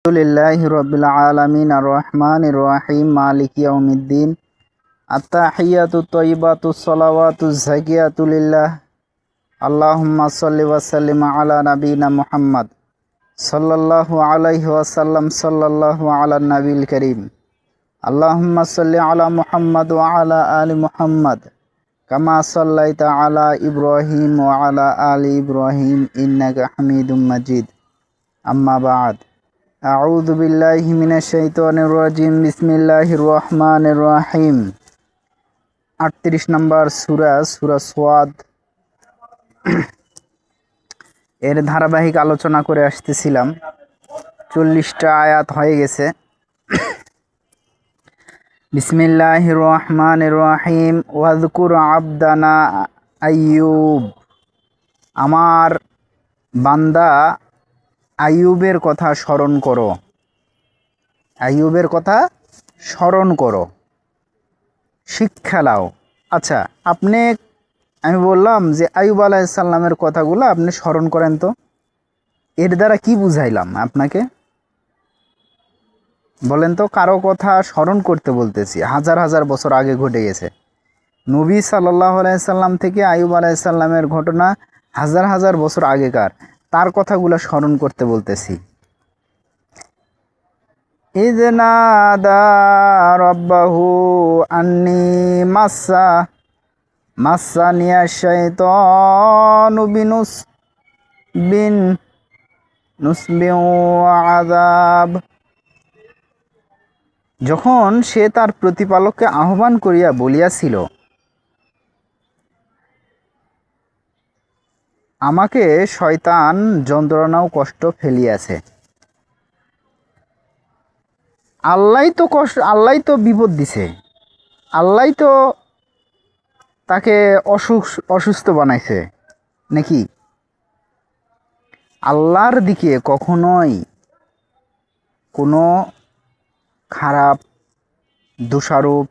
আলহামদুলিল্লাহি রাব্বিল আলামিন আর রহমানির রহিম মালিকি ইয়াউমিদ্দিন আত-তাহিয়াতু তাইয়্যিবাতুস সালাওয়াতুজ যাকিয়াতু লিল্লাহ আল্লাহুম্মা সাল্লি ওয়া সাল্লিম আলা নাবিয়িনা মুহাম্মদ সাল্লাল্লাহু আলাইহি ওয়াসাল্লাম সাল্লাল্লাহু আলা নাবিল কারীম আল্লাহুম্মা সাল্লি আলা মুহাম্মদ ওয়া আলা আলি মুহাম্মদ কামা সাল্লাইতা আলা ইব্রাহিম ওয়া আলা আলি ইব্রাহিম ইন্নাকা হামিদুম মাজিদ আম্মা বা'দ আউযু বিল্লাহি মিনাশ শাইতানির রাজিম বিসমিল্লাহির রহমানির রহিম 38 নম্বর সূরা সাদ এর ধারাবাহিক আলোচনা করে আসতেছিলাম। 40টা আয়াত হয়ে গেছে। বিসমিল্লাহির রহমানির রহিম ওয়াযকুর আবদানা আইয়ুব, আমার বান্দা আইয়ুবের কথা স্মরণ করো, আইয়ুবের কথা স্মরণ করো, শিক্ষা লাও। আচ্ছা, আমি বললাম যে আইয়ুব আলাইহিস সালামের কথাগুলো আপনি স্মরণ করেন তো। এর দ্বারা কি বুঝাইলাম আপনাকে বলেন তো? কারো কথা স্মরণ করতে বলতেছি, হাজার হাজার বছর আগে ঘটে গেছে। নবী সাল্লাল্লাহু আলাইহি সাল্লাম থেকে আইয়ুব আলাইহিস সালামের ঘটনা হাজার হাজার বছর আগেকার, তার কথাগুলো স্মরণ করতে বলতেছি। ইয নাদা রাব্বাহু আন্নী মাসানিয়া শাইতানু নুসবিন ওয়া আযাব। যখন সে তার প্রতিপালককে আহ্বান করিয়া বলিয়াছিল, আমাকে শয়তান যন্ত্রণা ও কষ্ট ফেলিয়াছে। আল্লাহই তো বিপদ দিছে, আল্লাহই তো তাকে অসুস্থ বানাইছে নাকি? আল্লাহর দিকে কখনোই কোনো খারাপ, দোষারোপ,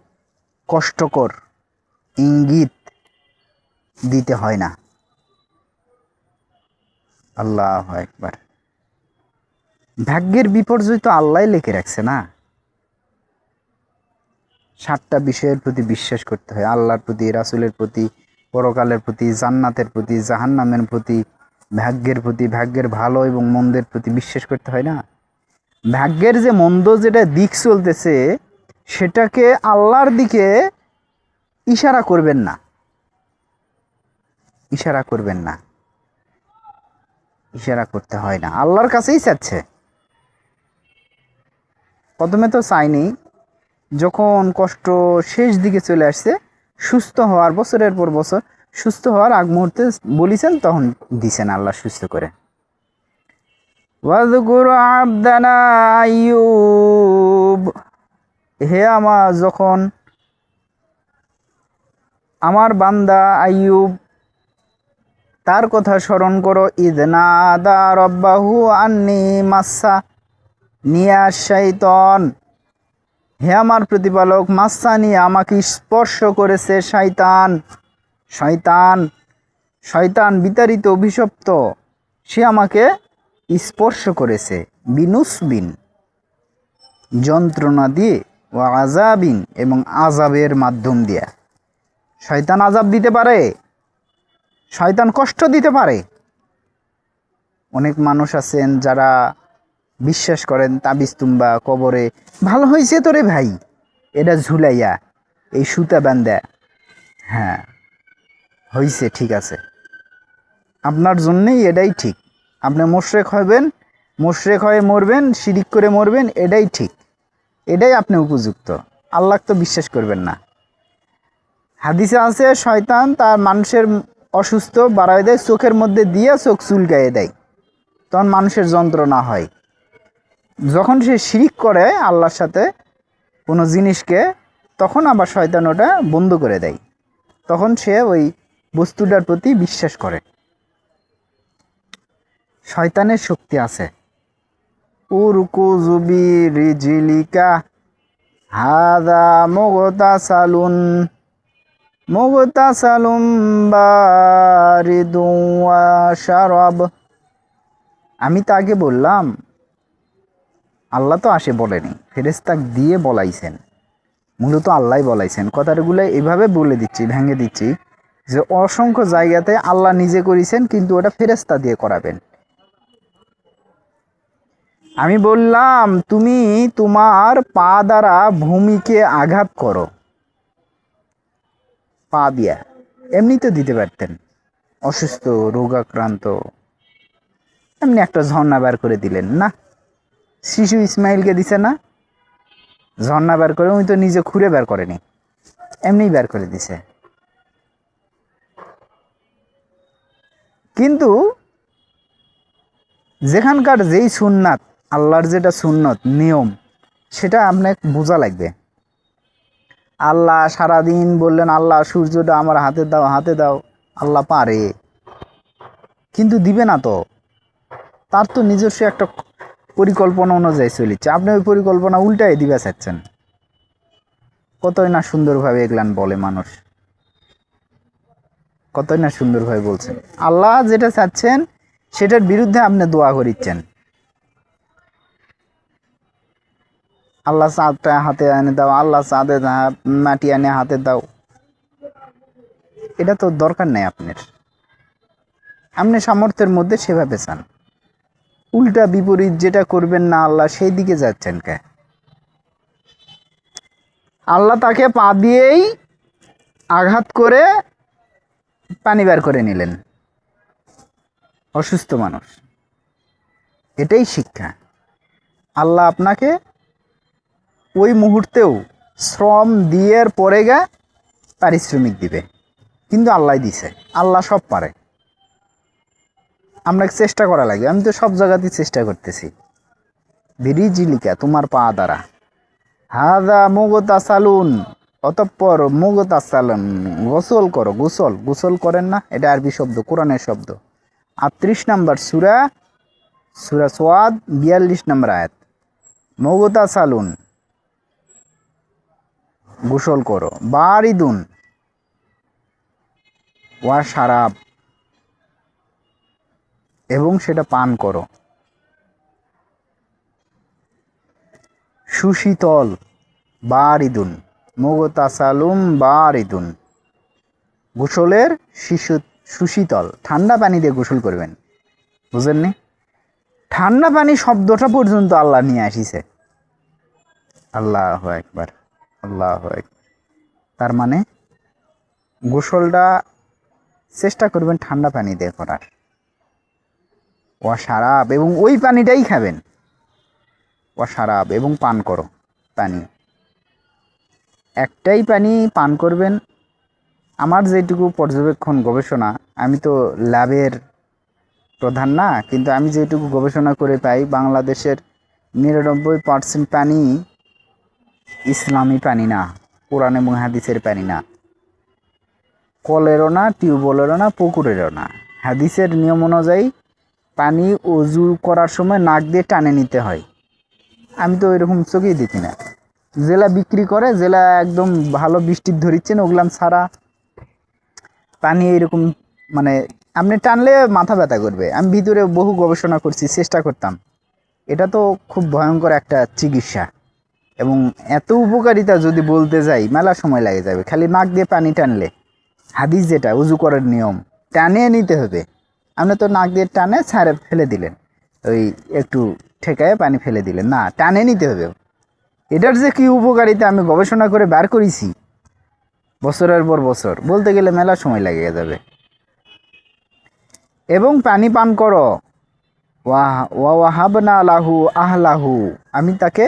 কষ্টকর ইঙ্গিত দিতে হয় না। আল্লাহু আকবার। ভাগ্যের বিপর্যয় তো আল্লাহই লিখে রাখছে না। 7টা বিষয়ের প্রতি বিশ্বাস করতে হয়: আল্লাহর প্রতি, রাসূলের প্রতি, পরকালের প্রতি, জান্নাতের প্রতি, জাহান্নামের প্রতি, ভাগ্যের প্রতি, ভাগ্যের ভালো এবং মন্দের প্রতি বিশ্বাস করতে হয় না। ভাগ্যের যে মন্দ যেটা দিক চলতেছে সেটাকে আল্লাহর দিকে ইশারা করবেন না, ইশারা করবেন না, ইশারা করতে হয় না, আল্লাহর কাছেই চাচ্ছে। প্রথমে তো চাইনি, যখন কষ্ট শেষ দিকে চলে আসছে, সুস্থ হওয়ার বছরের পর বছর সুস্থ হওয়ার আগ মুহূর্তে বলিছেন, তখন দিছেন আল্লাহ সুস্থ করে। ওয়াযকুর আবদানা আইয়ুব, হে যখন আমার বান্দা আইয়ুব, তার কথা স্মরণ করো। ইয নাদা রাব্বাহু আন্নী মাসানিয়া শাইতান, হে আমার প্রতিপালক, মাসানি আমাকে স্পর্শ করেছে শয়তান। শয়তান শয়তান বিতাড়িত, অভিশপ্ত, সে আমাকে স্পর্শ করেছে। বিনুসবিন, যন্ত্রণা দিয়ে, ও আযাবিন, এবং আযাবের মাধ্যম দিয়ে। শয়তান আযাব দিতে পারে, শয়তান কষ্ট দিতে পারে। অনেক মানুষ আছেন যারা বিশ্বাস করেন তাবিজ তুম্বা, কবরে ভালো হয়েছে তোরে ভাই, এটা ঝুলাইয়া এই সুতা বান্ধা, হ্যাঁ হয়েছে, ঠিক আছে, আপনার জন্যেই এটাই ঠিক। আপনি মুশরিক হবেন, মুশরিক হয়ে মরবেন, শিরিক করে মরবেন, এটাই ঠিক, এটাই আপনি উপযুক্ত। আল্লাহ তো বিশ্বাস করবেন না। হাদিসে আছে শয়তান তার মানুষের অসুস্থ বাড়ায় দেয়, চোখের মধ্যে দিয়ে চোখ চুলকাইয়ে দেয়, তখন মানুষের যন্ত্রণা হয়। যখন সে শিরিক করে আল্লাহর সাথে কোনো জিনিসকে, তখন আবার শয়তান ওটা বন্ধ করে দেয়, তখন সে ওই বস্তুটার প্রতি বিশ্বাস করে। শয়তানের শক্তি আছে। উরকুযু বিরিজলিকা হাযা মুগতাসালুন বারিদুন ওয়া শারাব। আমি তো আগে বললাম আল্লাহ তো আসে বলেনি, ফেরেশতা দিয়ে বলাইছেন, মূলত আল্লাহ বলাইছেন। কথাগুলো এইভাবে বলে দিচ্ছি, ভেঙে দিচ্ছি যে অসংখ্য জায়গাতে আল্লাহ নিজে করেছেন, কিন্তু ওটা ফেরেশতা দিয়ে করাবেন। আমি বললাম তুমি তোমার পা দ্বারা ভূমিকে আঘাত করো, পা দিয়া, এমনি তো দিতে পারতেন, অসুস্থ রোগাক্রান্ত, এমনি একটা ঝর্ণা বের করে দিলেন না? শিশু ইসমাইলকে দিছে না ঝর্ণা বের করে? উনি তো নিজে খুঁড়ে বের করেনি, এমনি বের করে দিছে। কিন্তু যেখানকার যেই সুন্নাত, আল্লাহর যেটা সুন্নত নিয়ম, সেটা আপনাকে বোঝা লাগবে। আল্লাহ সারাদিন বললেন আল্লাহ সূর্যটা আমার হাতে দাও, হাতে দাও, আল্লাহ পারে, কিন্তু দিবে না তো। তার তো নিজস্ব একটা পরিকল্পনা অনুযায়ী চলিচ্ছে, আপনি ওই পরিকল্পনা উল্টাই দিবে চাচ্ছেন। কতই না সুন্দরভাবে এগুলান বলে মানুষ, কতই না সুন্দরভাবে বলছেন। আল্লাহ যেটা চাচ্ছেন সেটার বিরুদ্ধে আপনি দোয়া করিচ্ছেন। আল্লাহ চাঁদটা হাতে এনে দাও, আল্লাহ চাঁদে মাটি এনে হাতে দাও, এটা তো দরকার নেই আপনার। আপনি সামর্থ্যের মধ্যে সেভাবে চান, উল্টা বিপরীত যেটা করবেন না আল্লাহ সেই দিকে যাচ্ছেন কে? আল্লাহ তাকে পা দিয়েই আঘাত করে পানি বের করে নিলেন, অসুস্থ মানুষ। এটাই শিক্ষা। আল্লাহ আপনাকে ওই মুহূর্তেও শ্রম দিয়ে পরে গে পারিশ্রমিক দিবে, কিন্তু আল্লাহ দিছে, আল্লাহ সব পারে। আপনাকে চেষ্টা করা লাগে, আমি তো সব জায়গাতেই চেষ্টা করতেছি। বিরিজিলিকা তোমার পা দ্বারা, হাদা মুগতা সালুন, অতঃপর মুগতা সালুন, গোসল করো। গোসল, গোসল করেন না, এটা আরবি শব্দ, কোরআনের শব্দ। 38 নম্বর সূরা, সূরা সোয়াদ 42 নম্বর আয়াত। মুগতা সালুন, গোসল করো। বারিদুন ওয়া শারাব, এবং সেটা পান করো। সুশীতল, বারিদুন, মুগতাসালুম বারিদুন, গোসলের সুশীতল, ঠান্ডা পানি দিয়ে গোসল করবেন। বুঝেননি? ঠান্ডা পানি শব্দটা পর্যন্ত আল্লাহ নিয়ে আসিছে। আল্লাহু আকবার, আল্লাহু আকবার। তার মানে গোসলটা চেষ্টা করবেন ঠান্ডা পানি দিয়ে করার। ওয়া শারাব, এবং ওই পানিটাই খাবেন। ওয়া শারাব, এবং পান করো পানি। একটাই পানি পান করবেন। আমার যেটুকু পর্যবেক্ষণ গবেষণা, আমি তো ল্যাবের প্রধান না, কিন্তু আমি যেটুকু গবেষণা করে পাই, বাংলাদেশের 99% পানি ইসলামী পানি না, কোরআন এবং হাদিসের পানি না, কলেরও না, টিউবওয়েলেরও না, পুকুরেরও না। হাদিসের নিয়ম অনুযায়ী পানি ওযু করার সময় নাক দিয়ে টানে নিতে হয়। আমি তো ওইরকম চোখেই দেখি না। জেলা বিক্রি করে, জেলা একদম ভালো বৃষ্টির ধরিচ্ছেন, ওগুলাম ছাড়া পানি এইরকম, মানে আপনি টানলে মাথা ব্যথা করবে। আমি ভিতরে বহু গবেষণা করছি, চেষ্টা করতাম। এটা তো খুব ভয়ঙ্কর একটা চিকিৎসা, এবং এত উপকারিতা যদি বলতে যাই মেলা সময় লাগে যাবে। খালি নাক দিয়ে পানি টানলে, হাদিস যেটা উজু করার নিয়ম, টানিয়ে নিতে হবে। আপনি তো নাক দিয়ে টানে ছাড়ে ফেলে দিলেন, ওই একটু ঠেকায় পানি ফেলে দিলেন না, টানে নিতে হবে। এটার যে কি উপকারিতা আমি গবেষণা করে বের করেছি, বছরের পর বছর, বলতে গেলে মেলা সময় লাগে যাবে। এবং পানি পান করো। ওয়াহাবনা লাহু আহলাহু, আমি তাকে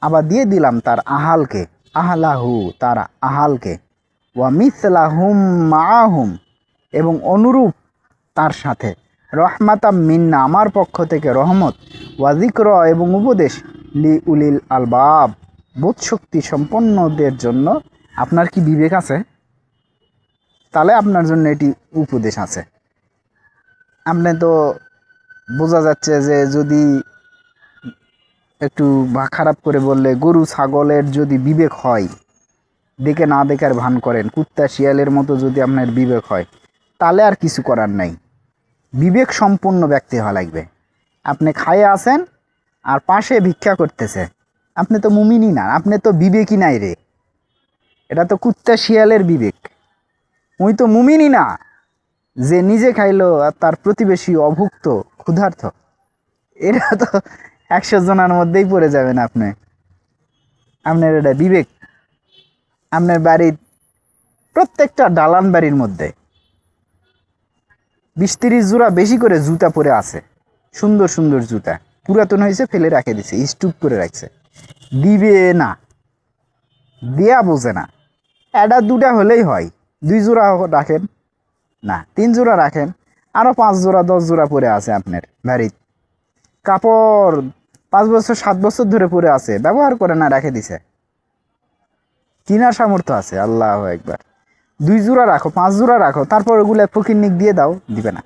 আবার দিয়ে দিলাম তার আহালকে, আহলাহু তার আহালকে, ওয়া মিসলাহুম মাআহুম, এবং অনুরূপ তার সাথে, রহমাতাম মিন্না আমার পক্ষ থেকে রহমত, ওয়া যিকর এবং উপদেশ, লি উলিল আলবাব বোধশক্তি সম্পন্নদের জন্য। আপনার কি বিবেক আছে? তাহলে আপনার জন্য এটি উপদেশ আছে। আপনি তো বোঝা যাচ্ছে যে যদি একটু খারাপ করে বললে, গরু ছাগলের যদি বিবেক হয়, দেখে না দেখার ভান করেন, কুত্তা শিয়ালের মতো যদি আপনার বিবেক হয়, তাহলে আর কিছু করার নাই। বিবেক সম্পন্ন ব্যক্তি হওয়া লাগবে। আপনি খায়ে আছেন, আর পাশে ভিক্ষা করতেছে। আপনি তো মুমিনই না, আপনি তো বিবেকই নাই রে। এটা তো কুত্তা শিয়ালের বিবেক। ওই তো মুমিনই না যে নিজে খাইলো আর তার প্রতিবেশী অভুক্ত ক্ষুধার্ত। এটা তো 100 জনের মধ্যেই পড়ে যাবেন আপনি। আপনার এটা বিবেক? আপনার বাড়ির প্রত্যেকটা দালান বাড়ির মধ্যে 20-30 জোড়া বেশি করে জুতা পরে আছে, সুন্দর সুন্দর জুতা, পুরাতন হয়েছে ফেলে রাখে দিছে, স্টুপ করে রাখছে। দিবে না, দেয়া বোঝে না। এটা দুটা হলেই হয়, 2 জোড়া রাখেন না, 3 জোড়া রাখেন, আরো 5 জোড়া 10 জোড়া পরে আছে আপনার বাড়ির। কাপড় 5 বছর 7 বছর ধরে পরে আছে, ব্যবহার করে না, রেখে দিছে। কিনার সামর্থ্য আছে, আল্লাহ একবার। 2 জোড়া রাখো, 5 জোড়া রাখো, তারপর ওগুলো ফকিরনিক দিয়ে দাও, দিবে না।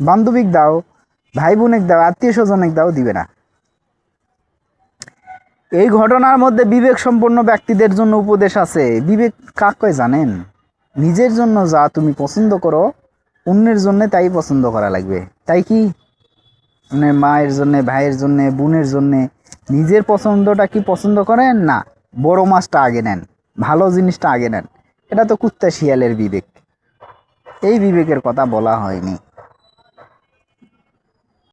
বান্ধবীক দাও, ভাই বোনেক দাও, আত্মীয় স্বজনেক দাও, দিবে না। এই ঘটনার মধ্যে বিবেক সম্পন্ন ব্যক্তিদের জন্য উপদেশ আছে। বিবেক কাক কয় জানেন? নিজের জন্য যা তুমি পছন্দ করো, অন্যের জন্য তাই পছন্দ করা লাগবে। তাই কি মানে মায়ের জন্য, ভাইয়ের জন্য, বোনের জন্য নিজের পছন্দটা কি পছন্দ করেন না? বড় মাছটা আগে নেন, ভালো জিনিসটা আগে নেন। এটা তো কুত্তা শিয়ালের বিবেক। এই বিবেকের কথা বলা হয়নি।